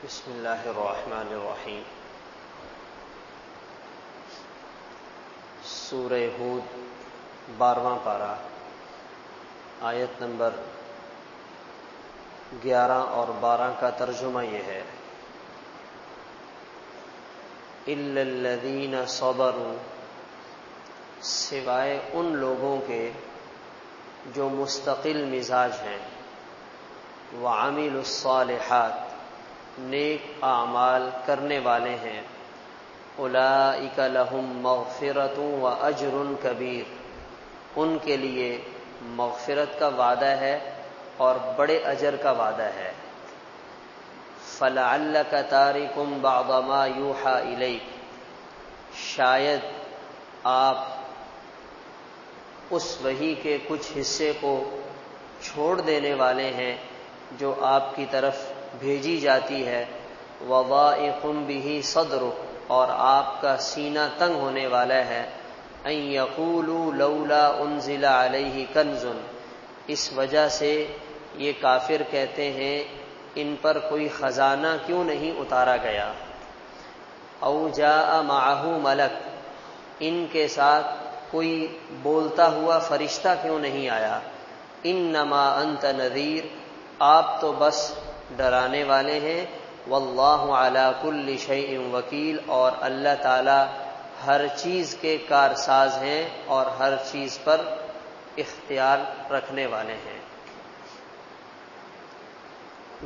بسم اللہ الرحمن الرحیم۔ سورہ ہود 12واں پارہ، آیت نمبر 11 اور 12 کا ترجمہ یہ ہے: اِلَّا الَّذِينَ صَبَرُوا، سوائے ان لوگوں کے جو مستقل مزاج ہیں، وَعَمِلُوا الصَّالِحَاتِ، نیک اعمال کرنے والے ہیں، اولئک لہم مغفرۃ واجر کبیر، ان کے لیے مغفرت کا وعدہ ہے اور بڑے اجر کا وعدہ ہے۔ فلعلک تارک بعض ما یوحی الیک، شاید آپ اس وحی کے کچھ حصے کو چھوڑ دینے والے ہیں جو آپ کی طرف بھیجی جاتی ہے، وضائق بہ صدرک، اور آپ کا سینہ تنگ ہونے والا ہے، ان یقولوا لولا انزل علیہ کنز، اس وجہ سے یہ کافر کہتے ہیں ان پر کوئی خزانہ کیوں نہیں اتارا گیا، او جاء معہ ملک، ان کے ساتھ کوئی بولتا ہوا فرشتہ کیوں نہیں آیا، انما انت نذیر، آپ تو بس ڈرانے والے ہیں، واللہ علی کل شیء وکیل، اور اللہ تعالی ہر چیز کے کارساز ہیں اور ہر چیز پر اختیار رکھنے والے ہیں۔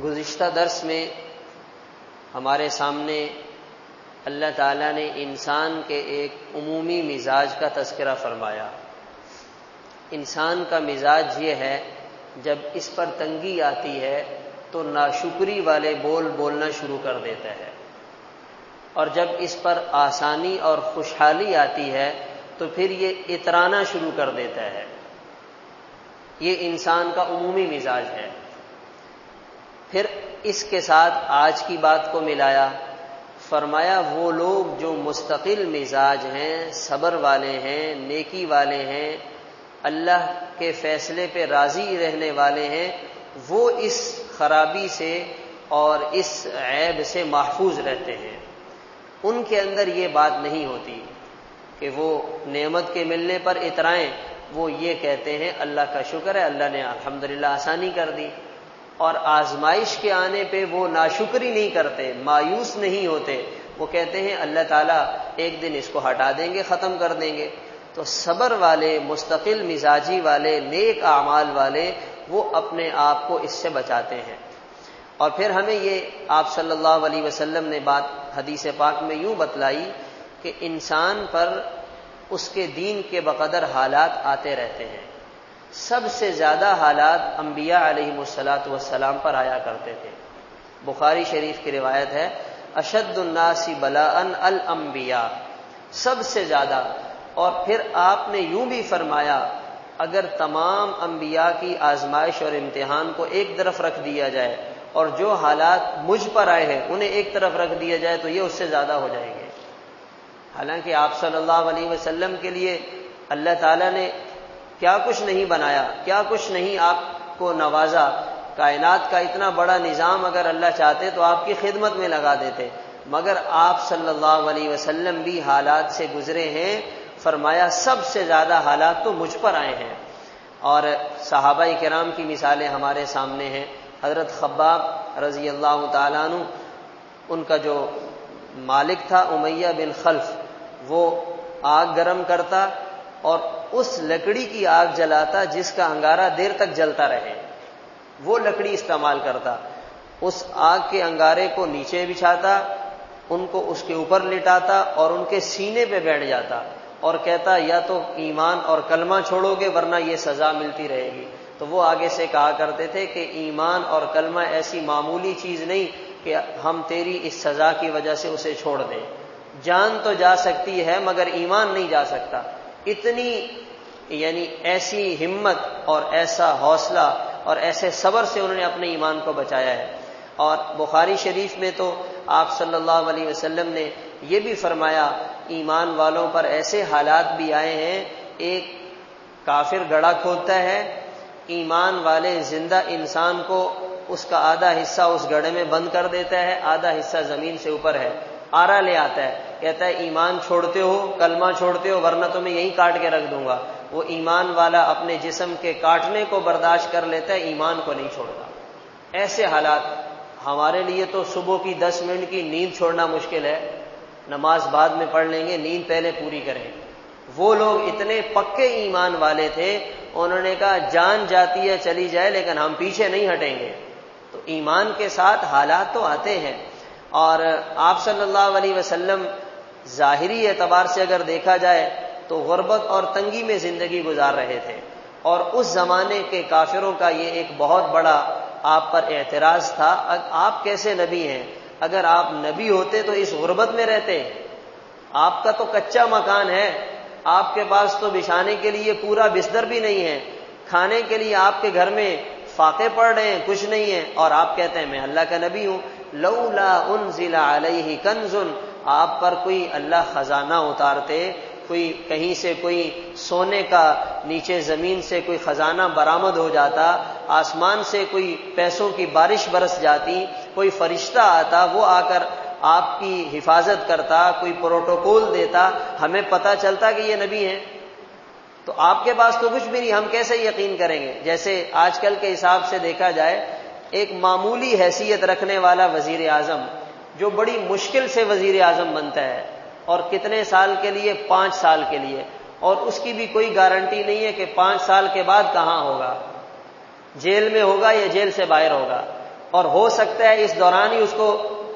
گزشتہ درس میں ہمارے سامنے اللہ تعالیٰ نے انسان کے ایک عمومی مزاج کا تذکرہ فرمایا۔ انسان کا مزاج یہ ہے، جب اس پر تنگی آتی ہے تو ناشکری والے بولنا شروع کر دیتا ہے، اور جب اس پر آسانی اور خوشحالی آتی ہے تو پھر یہ اترانا شروع کر دیتا ہے۔ یہ انسان کا عمومی مزاج ہے۔ پھر اس کے ساتھ آج کی بات کو ملایا، فرمایا وہ لوگ جو مستقل مزاج ہیں، صبر والے ہیں، نیکی والے ہیں، اللہ کے فیصلے پہ راضی رہنے والے ہیں، وہ اس خرابی سے اور اس عیب سے محفوظ رہتے ہیں۔ ان کے اندر یہ بات نہیں ہوتی کہ وہ نعمت کے ملنے پر اترائیں، وہ یہ کہتے ہیں اللہ کا شکر ہے، اللہ نے الحمدللہ آسانی کر دی، اور آزمائش کے آنے پہ وہ ناشکری نہیں کرتے، مایوس نہیں ہوتے، وہ کہتے ہیں اللہ تعالیٰ ایک دن اس کو ہٹا دیں گے، ختم کر دیں گے۔ تو صبر والے، مستقل مزاجی والے، نیک اعمال والے، وہ اپنے آپ کو اس سے بچاتے ہیں۔ اور پھر ہمیں یہ آپ صلی اللہ علیہ وسلم نے بات حدیث پاک میں یوں بتلائی کہ انسان پر اس کے دین کے بقدر حالات آتے رہتے ہیں۔ سب سے زیادہ حالات انبیاء علیہم الصلاۃ پر آیا کرتے تھے۔ بخاری شریف کی روایت ہے، اشد الناس بلاء الانبیاء، سب سے زیادہ۔ اور پھر آپ نے یوں بھی فرمایا، اگر تمام انبیاء کی آزمائش اور امتحان کو ایک طرف رکھ دیا جائے اور جو حالات مجھ پر آئے ہیں انہیں ایک طرف رکھ دیا جائے تو یہ اس سے زیادہ ہو جائیں گے۔ حالانکہ آپ صلی اللہ علیہ وسلم کے لیے اللہ تعالیٰ نے کیا کچھ نہیں بنایا، کیا کچھ نہیں آپ کو نوازا، کائنات کا اتنا بڑا نظام اگر اللہ چاہتے تو آپ کی خدمت میں لگا دیتے، مگر آپ صلی اللہ علیہ وسلم بھی حالات سے گزرے ہیں۔ فرمایا سب سے زیادہ حالات تو مجھ پر آئے ہیں۔ اور صحابہ کرام کی مثالیں ہمارے سامنے ہیں۔ حضرت خباب رضی اللہ تعالیٰ عنہ، ان کا جو مالک تھا امیہ بن خلف، وہ آگ گرم کرتا اور اس لکڑی کی آگ جلاتا جس کا انگارہ دیر تک جلتا رہے، وہ لکڑی استعمال کرتا۔ اس آگ کے انگارے کو نیچے بچھاتا، ان کو اس کے اوپر لٹاتا اور ان کے سینے پہ بیٹھ جاتا اور کہتا یا تو ایمان اور کلمہ چھوڑو گے ورنہ یہ سزا ملتی رہے گی۔ تو وہ آگے سے کہا کرتے تھے کہ ایمان اور کلمہ ایسی معمولی چیز نہیں کہ ہم تیری اس سزا کی وجہ سے اسے چھوڑ دیں، جان تو جا سکتی ہے مگر ایمان نہیں جا سکتا۔ اتنی یعنی ایسی ہمت اور ایسا حوصلہ اور ایسے صبر سے انہوں نے اپنے ایمان کو بچایا ہے۔ اور بخاری شریف میں تو آپ صلی اللہ علیہ وسلم نے یہ بھی فرمایا، ایمان والوں پر ایسے حالات بھی آئے ہیں، ایک کافر گڑھا کھودتا ہے، ایمان والے زندہ انسان کو اس کا آدھا حصہ اس گڑھے میں بند کر دیتا ہے، آدھا حصہ زمین سے اوپر ہے، آرا لے آتا ہے، کہتا ہے ایمان چھوڑتے ہو، کلمہ چھوڑتے ہو، ورنہ تو میں یہیں کاٹ کے رکھ دوں گا۔ وہ ایمان والا اپنے جسم کے کاٹنے کو برداشت کر لیتا ہے، ایمان کو نہیں چھوڑتا۔ ایسے حالات ہمارے لیے تو صبح کی 10 منٹ کی نیند چھوڑنا مشکل ہے، نماز بعد میں پڑھ لیں گے، نیند پہلے پوری کریں۔ وہ لوگ اتنے پکے ایمان والے تھے، انہوں نے کہا جان جاتی ہے چلی جائے لیکن ہم پیچھے نہیں ہٹیں گے۔ تو ایمان کے ساتھ حالات تو آتے ہیں، اور آپ صلی اللہ علیہ وسلم ظاہری اعتبار سے اگر دیکھا جائے تو غربت اور تنگی میں زندگی گزار رہے تھے، اور اس زمانے کے کافروں کا یہ ایک بہت بڑا آپ پر اعتراض تھا، آپ کیسے نبی ہیں؟ اگر آپ نبی ہوتے تو اس غربت میں رہتے؟ آپ کا تو کچا مکان ہے، آپ کے پاس تو بچھانے کے لیے پورا بستر بھی نہیں ہے، کھانے کے لیے آپ کے گھر میں فاقے پڑ رہے ہیں، کچھ نہیں ہے، اور آپ کہتے ہیں میں اللہ کا نبی ہوں۔ لولا انزل علیہ کنز، آپ پر کوئی اللہ خزانہ اتارتے، کوئی کہیں سے کوئی سونے کا نیچے زمین سے کوئی خزانہ برآمد ہو جاتا، آسمان سے کوئی پیسوں کی بارش برس جاتی، کوئی فرشتہ آتا، وہ آ کر آپ کی حفاظت کرتا، کوئی پروٹوکول دیتا، ہمیں پتہ چلتا کہ یہ نبی ہیں۔ تو آپ کے پاس تو کچھ بھی نہیں، ہم کیسے یقین کریں گے؟ جیسے آج کل کے حساب سے دیکھا جائے، ایک معمولی حیثیت رکھنے والا وزیر اعظم جو بڑی مشکل سے وزیر اعظم بنتا ہے، اور کتنے سال کے لیے؟ 5 سال کے لیے، اور اس کی بھی کوئی گارنٹی نہیں ہے کہ 5 سال کے بعد کہاں ہوگا، جیل میں ہوگا یا جیل سے باہر ہوگا، اور ہو سکتا ہے اس دوران ہی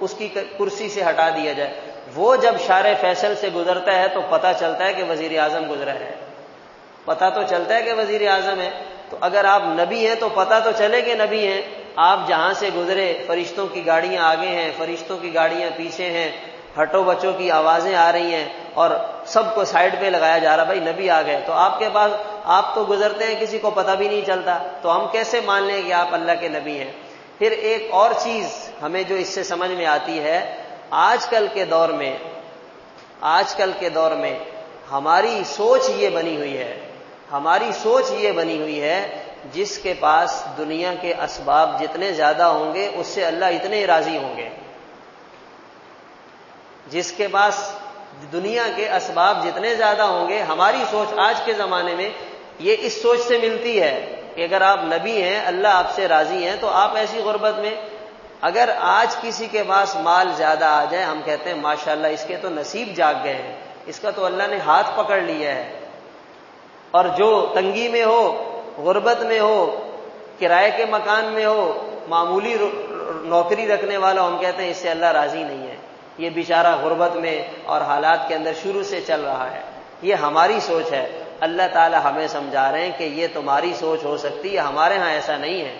اس کی کرسی سے ہٹا دیا جائے۔ وہ جب شارع فیصل سے گزرتا ہے تو پتہ چلتا ہے کہ وزیر اعظم گزرا ہے، پتہ تو چلتا ہے کہ وزیر اعظم ہے۔ تو اگر آپ نبی ہیں تو پتہ تو چلے کہ نبی ہیں۔ آپ جہاں سے گزرے فرشتوں کی گاڑیاں آگے ہیں، فرشتوں کی گاڑیاں پیچھے ہیں، ہٹو بچوں کی آوازیں آ رہی ہیں، اور سب کو سائڈ پہ لگایا جا رہا، بھائی نبی آ گئے۔ تو آپ کے پاس آپ تو گزرتے ہیں، کسی کو پتہ بھی نہیں چلتا، تو ہم کیسے مان لیں کہ آپ اللہ کے نبی ہیں؟ پھر ایک اور چیز ہمیں جو اس سے سمجھ میں آتی ہے، آج کل کے دور میں ہماری سوچ یہ بنی ہوئی ہے، جس کے پاس دنیا کے اسباب جتنے زیادہ ہوں گے اس سے اللہ اتنے راضی ہوں گے۔ جس کے پاس دنیا کے اسباب جتنے زیادہ ہوں گے، ہماری سوچ آج کے زمانے میں یہ اس سوچ سے ملتی ہے کہ اگر آپ نبی ہیں، اللہ آپ سے راضی ہیں، تو آپ ایسی غربت میں، اگر آج کسی کے پاس مال زیادہ آ جائے، ہم کہتے ہیں ماشاءاللہ اس کے تو نصیب جاگ گئے ہیں، اس کا تو اللہ نے ہاتھ پکڑ لیا ہے۔ اور جو تنگی میں ہو، غربت میں ہو، کرائے کے مکان میں ہو، معمولی نوکری رکھنے والا، ہم کہتے ہیں اس سے اللہ راضی نہیں ہے، یہ بیچارہ غربت میں اور حالات کے اندر شروع سے چل رہا ہے۔ یہ ہماری سوچ ہے۔ اللہ تعالی ہمیں سمجھا رہے ہیں کہ یہ تمہاری سوچ ہو سکتی ہے، ہمارے ہاں ایسا نہیں ہے۔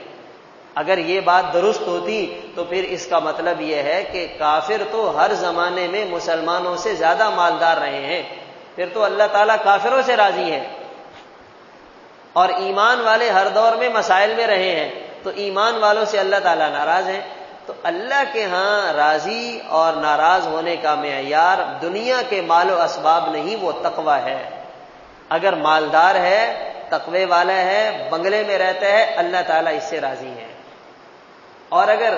اگر یہ بات درست ہوتی تو پھر اس کا مطلب یہ ہے کہ کافر تو ہر زمانے میں مسلمانوں سے زیادہ مالدار رہے ہیں، پھر تو اللہ تعالیٰ کافروں سے راضی ہے، اور ایمان والے ہر دور میں مسائل میں رہے ہیں، تو ایمان والوں سے اللہ تعالیٰ ناراض ہیں۔ تو اللہ کے ہاں راضی اور ناراض ہونے کا معیار دنیا کے مال و اسباب نہیں، وہ تقوی ہے۔ اگر مالدار ہے، تقوی والا ہے، بنگلے میں رہتا ہے، اللہ تعالیٰ اس سے راضی ہے، اور اگر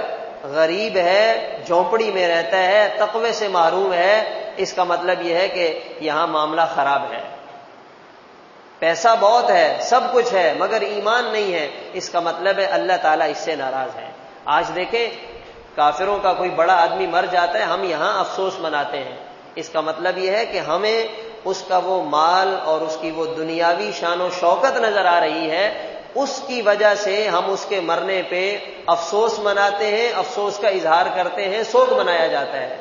غریب ہے، جھونپڑی میں رہتا ہے، تقوی سے محروم ہے، اس کا مطلب یہ ہے کہ یہاں معاملہ خراب ہے، پیسہ بہت ہے، سب کچھ ہے، مگر ایمان نہیں ہے، اس کا مطلب ہے اللہ تعالیٰ اس سے ناراض ہے۔ آج دیکھیں کافروں کا کوئی بڑا آدمی مر جاتا ہے، ہم یہاں افسوس مناتے ہیں، اس کا مطلب یہ ہے کہ ہمیں اس کا وہ مال اور اس کی وہ دنیاوی شان و شوکت نظر آ رہی ہے، اس کی وجہ سے ہم اس کے مرنے پہ افسوس مناتے ہیں، افسوس کا اظہار کرتے ہیں، سوگ منایا جاتا ہے۔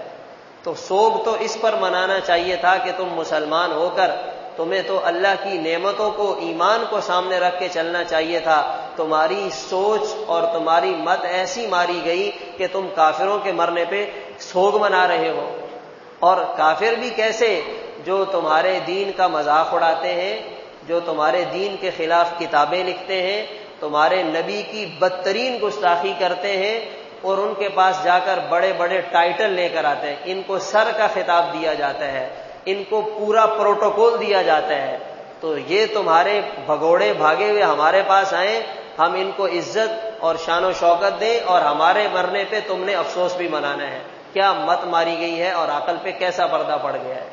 تو سوگ تو اس پر منانا چاہیے تھا کہ تم مسلمان ہو کر تمہیں تو اللہ کی نعمتوں کو، ایمان کو سامنے رکھ کے چلنا چاہیے تھا۔ تمہاری سوچ اور تمہاری مت ایسی ماری گئی کہ تم کافروں کے مرنے پہ سوگ منا رہے ہو۔ اور کافر بھی کیسے؟ جو تمہارے دین کا مذاق اڑاتے ہیں، جو تمہارے دین کے خلاف کتابیں لکھتے ہیں، تمہارے نبی کی بدترین گستاخی کرتے ہیں، اور ان کے پاس جا کر بڑے بڑے ٹائٹل لے کر آتے ہیں، ان کو سر کا خطاب دیا جاتا ہے، ان کو پورا پروٹوکول دیا جاتا ہے۔ تو یہ تمہارے بھگوڑے بھاگے ہوئے ہمارے پاس آئیں ہم ان کو عزت اور شان و شوکت دیں اور ہمارے مرنے پہ تم نے افسوس بھی منانا ہے. کیا مت ماری گئی ہے اور عقل پہ کیسا پردہ پڑ گیا ہے.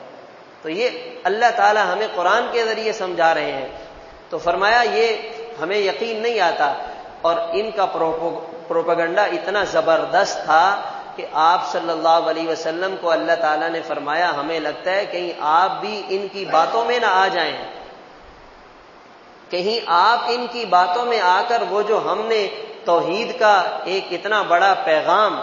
تو یہ اللہ تعالی ہمیں قرآن کے ذریعے سمجھا رہے ہیں. تو فرمایا یہ ہمیں یقین نہیں آتا. اور ان کا پروپیگنڈا اتنا زبردست تھا کہ آپ صلی اللہ علیہ وسلم کو اللہ تعالیٰ نے فرمایا ہمیں لگتا ہے کہیں آپ بھی ان کی باتوں میں نہ آ جائیں, کہیں آپ ان کی باتوں میں آ کر وہ جو ہم نے توحید کا ایک اتنا بڑا پیغام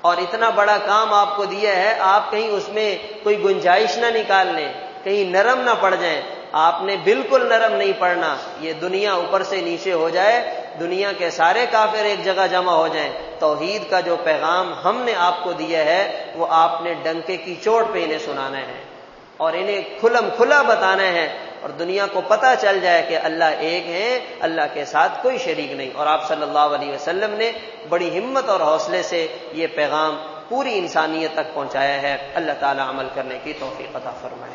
اور اتنا بڑا کام آپ کو دیا ہے, آپ کہیں اس میں کوئی گنجائش نہ نکال لیں, کہیں نرم نہ پڑ جائیں. آپ نے بالکل نرم نہیں پڑنا. یہ دنیا اوپر سے نیچے ہو جائے, دنیا کے سارے کافر ایک جگہ جمع ہو جائیں, توحید کا جو پیغام ہم نے آپ کو دیا ہے وہ آپ نے ڈنکے کی چوٹ پہ انہیں سنانا ہے اور انہیں کھلم کھلا بتانا ہے, اور دنیا کو پتہ چل جائے کہ اللہ ایک ہے, اللہ کے ساتھ کوئی شریک نہیں. اور آپ صلی اللہ علیہ وسلم نے بڑی ہمت اور حوصلے سے یہ پیغام پوری انسانیت تک پہنچایا ہے. اللہ تعالی عمل کرنے کی توفیق عطا فرمائے.